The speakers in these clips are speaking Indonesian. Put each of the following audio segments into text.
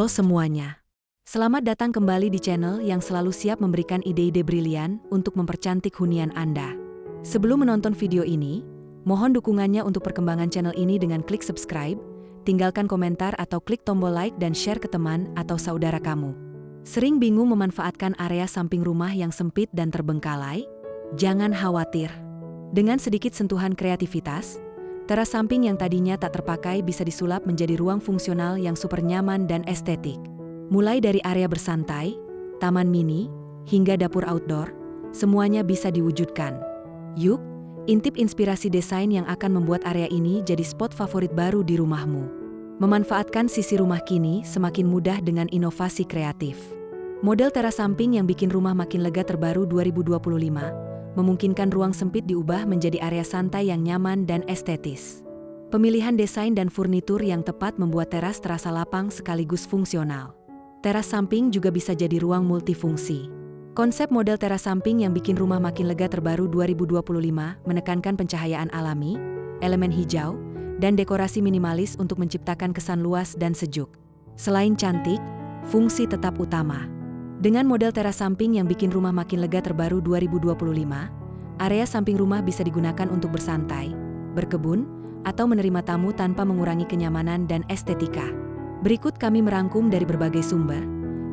Halo semuanya. Selamat datang kembali di channel yang selalu siap memberikan ide-ide brilian untuk mempercantik hunian Anda. Sebelum menonton video ini, mohon dukungannya untuk perkembangan channel ini dengan klik subscribe, tinggalkan komentar atau klik tombol like dan share ke teman atau saudara kamu. Sering bingung memanfaatkan area samping rumah yang sempit dan terbengkalai? Jangan khawatir. Dengan sedikit sentuhan kreativitas, teras samping yang tadinya tak terpakai bisa disulap menjadi ruang fungsional yang super nyaman dan estetik. Mulai dari area bersantai, taman mini, hingga dapur outdoor, semuanya bisa diwujudkan. Yuk, intip inspirasi desain yang akan membuat area ini jadi spot favorit baru di rumahmu. Memanfaatkan sisi rumah kini semakin mudah dengan inovasi kreatif. Model teras samping yang bikin rumah makin lega terbaru 2025, memungkinkan ruang sempit diubah menjadi area santai yang nyaman dan estetis. Pemilihan desain dan furnitur yang tepat membuat teras terasa lapang sekaligus fungsional. Teras samping juga bisa jadi ruang multifungsi. Konsep model teras samping yang bikin rumah makin lega terbaru 2025 menekankan pencahayaan alami, elemen hijau, dan dekorasi minimalis untuk menciptakan kesan luas dan sejuk. Selain cantik, fungsi tetap utama. Dengan model teras samping yang bikin rumah makin lega terbaru 2025, area samping rumah bisa digunakan untuk bersantai, berkebun, atau menerima tamu tanpa mengurangi kenyamanan dan estetika. Berikut kami merangkum dari berbagai sumber,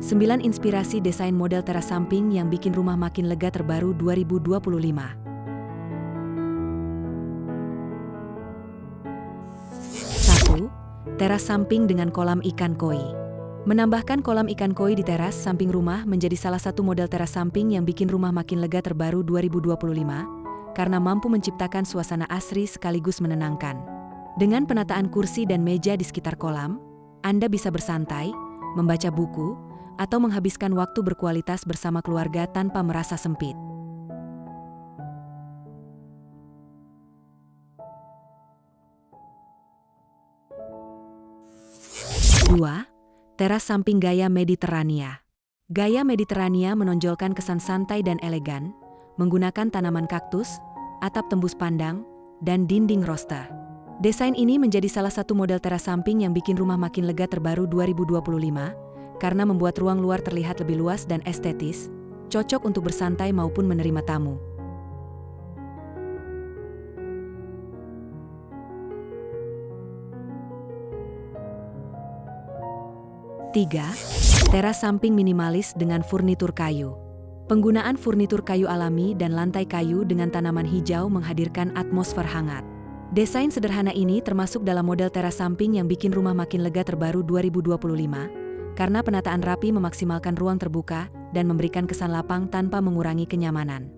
9 inspirasi desain model teras samping yang bikin rumah makin lega terbaru 2025. 1. Teras samping dengan kolam ikan koi. Menambahkan kolam ikan koi di teras samping rumah menjadi salah satu model teras samping yang bikin rumah makin lega terbaru 2025 karena mampu menciptakan suasana asri sekaligus menenangkan. Dengan penataan kursi dan meja di sekitar kolam, Anda bisa bersantai, membaca buku, atau menghabiskan waktu berkualitas bersama keluarga tanpa merasa sempit. 2. Teras samping gaya Mediterania. Gaya Mediterania menonjolkan kesan santai dan elegan, menggunakan tanaman kaktus, atap tembus pandang, dan dinding roster. Desain ini menjadi salah satu model teras samping yang bikin rumah makin lega terbaru 2025, karena membuat ruang luar terlihat lebih luas dan estetis, cocok untuk bersantai maupun menerima tamu. 3. Teras samping minimalis dengan furnitur kayu. Penggunaan furnitur kayu alami dan lantai kayu dengan tanaman hijau menghadirkan atmosfer hangat. Desain sederhana ini termasuk dalam model teras samping yang bikin rumah makin lega terbaru 2025, karena penataan rapi memaksimalkan ruang terbuka dan memberikan kesan lapang tanpa mengurangi kenyamanan.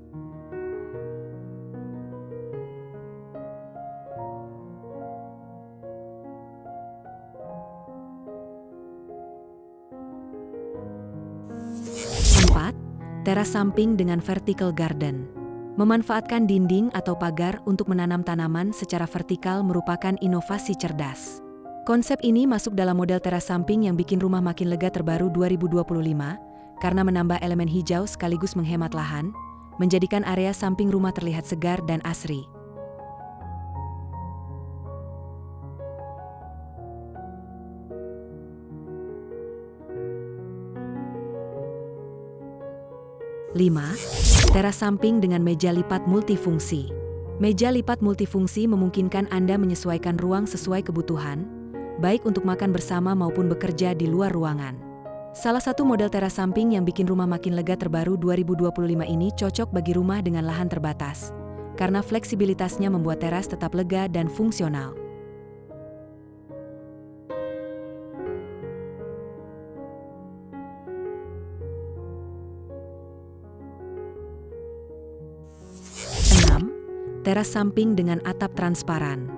4. Teras samping dengan vertical garden. Memanfaatkan dinding atau pagar untuk menanam tanaman secara vertikal merupakan inovasi cerdas. Konsep ini masuk dalam model teras samping yang bikin rumah makin lega terbaru 2025 karena menambah elemen hijau sekaligus menghemat lahan, menjadikan area samping rumah terlihat segar dan asri. 5. Teras samping dengan meja lipat multifungsi. Meja lipat multifungsi memungkinkan Anda menyesuaikan ruang sesuai kebutuhan, baik untuk makan bersama maupun bekerja di luar ruangan. Salah satu model teras samping yang bikin rumah makin lega terbaru 2025 ini cocok bagi rumah dengan lahan terbatas, karena fleksibilitasnya membuat teras tetap lega dan fungsional. 6. Teras samping dengan atap transparan.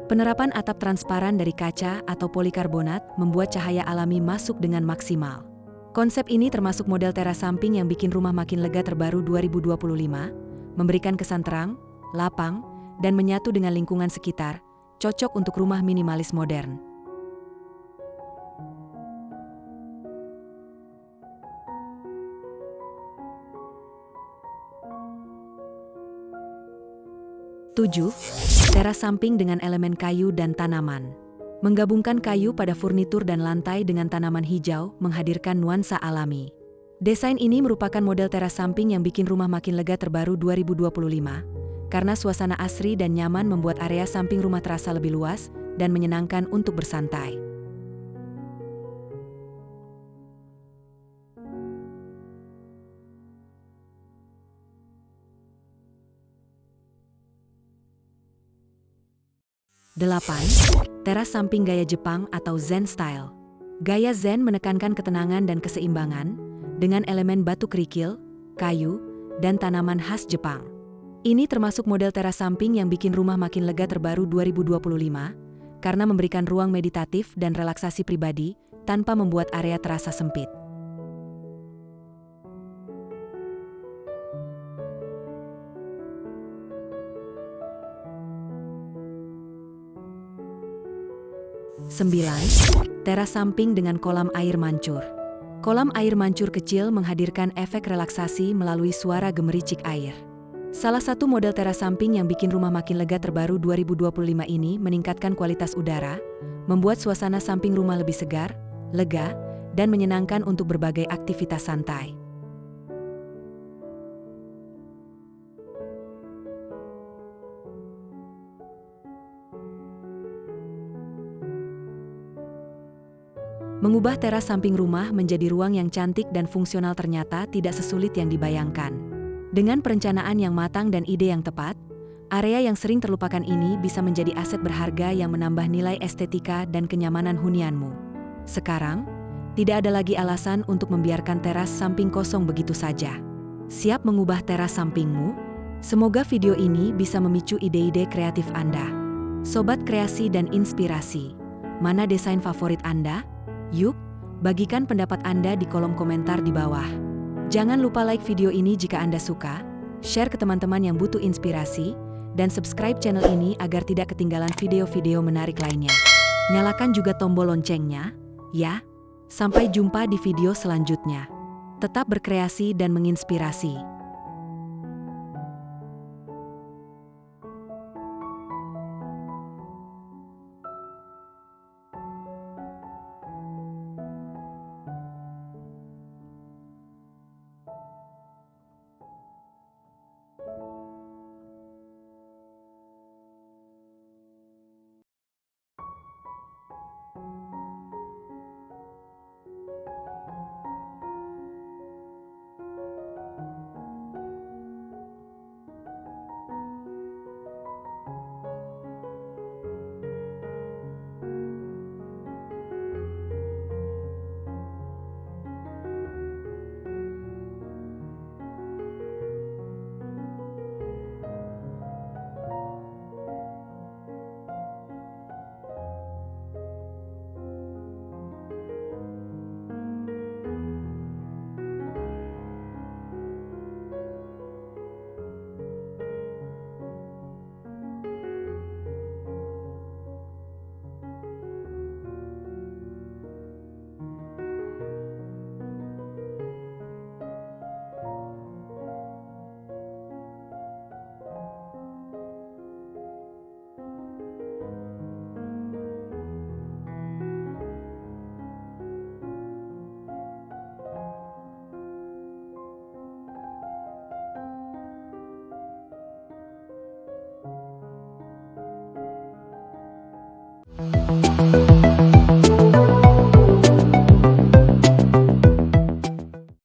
Penerapan atap transparan dari kaca atau polikarbonat membuat cahaya alami masuk dengan maksimal. Konsep ini termasuk model teras samping yang bikin rumah makin lega terbaru 2025, memberikan kesan terang, lapang, dan menyatu dengan lingkungan sekitar, cocok untuk rumah minimalis modern. 7. Teras samping dengan elemen kayu dan tanaman. Menggabungkan kayu pada furnitur dan lantai dengan tanaman hijau menghadirkan nuansa alami. Desain ini merupakan model teras samping yang bikin rumah makin lega terbaru 2025, karena suasana asri dan nyaman membuat area samping rumah terasa lebih luas dan menyenangkan untuk bersantai. Delapan, teras samping gaya Jepang atau Zen Style. Gaya Zen menekankan ketenangan dan keseimbangan dengan elemen batu kerikil, kayu, dan tanaman khas Jepang. Ini termasuk model teras samping yang bikin rumah makin lega terbaru 2025 karena memberikan ruang meditatif dan relaksasi pribadi tanpa membuat area terasa sempit. Sembilan, teras samping dengan kolam air mancur. Kolam air mancur kecil menghadirkan efek relaksasi melalui suara gemericik air. Salah satu model teras samping yang bikin rumah makin lega terbaru 2025 ini meningkatkan kualitas udara, membuat suasana samping rumah lebih segar, lega, dan menyenangkan untuk berbagai aktivitas santai. Mengubah teras samping rumah menjadi ruang yang cantik dan fungsional ternyata tidak sesulit yang dibayangkan. Dengan perencanaan yang matang dan ide yang tepat, area yang sering terlupakan ini bisa menjadi aset berharga yang menambah nilai estetika dan kenyamanan hunianmu. Sekarang, tidak ada lagi alasan untuk membiarkan teras samping kosong begitu saja. Siap mengubah teras sampingmu? Semoga video ini bisa memicu ide-ide kreatif Anda. Sobat kreasi dan inspirasi, mana desain favorit Anda? Yuk, bagikan pendapat Anda di kolom komentar di bawah. Jangan lupa like video ini jika Anda suka, share ke teman-teman yang butuh inspirasi, dan subscribe channel ini agar tidak ketinggalan video-video menarik lainnya. Nyalakan juga tombol loncengnya, ya. Sampai jumpa di video selanjutnya. Tetap berkreasi dan menginspirasi.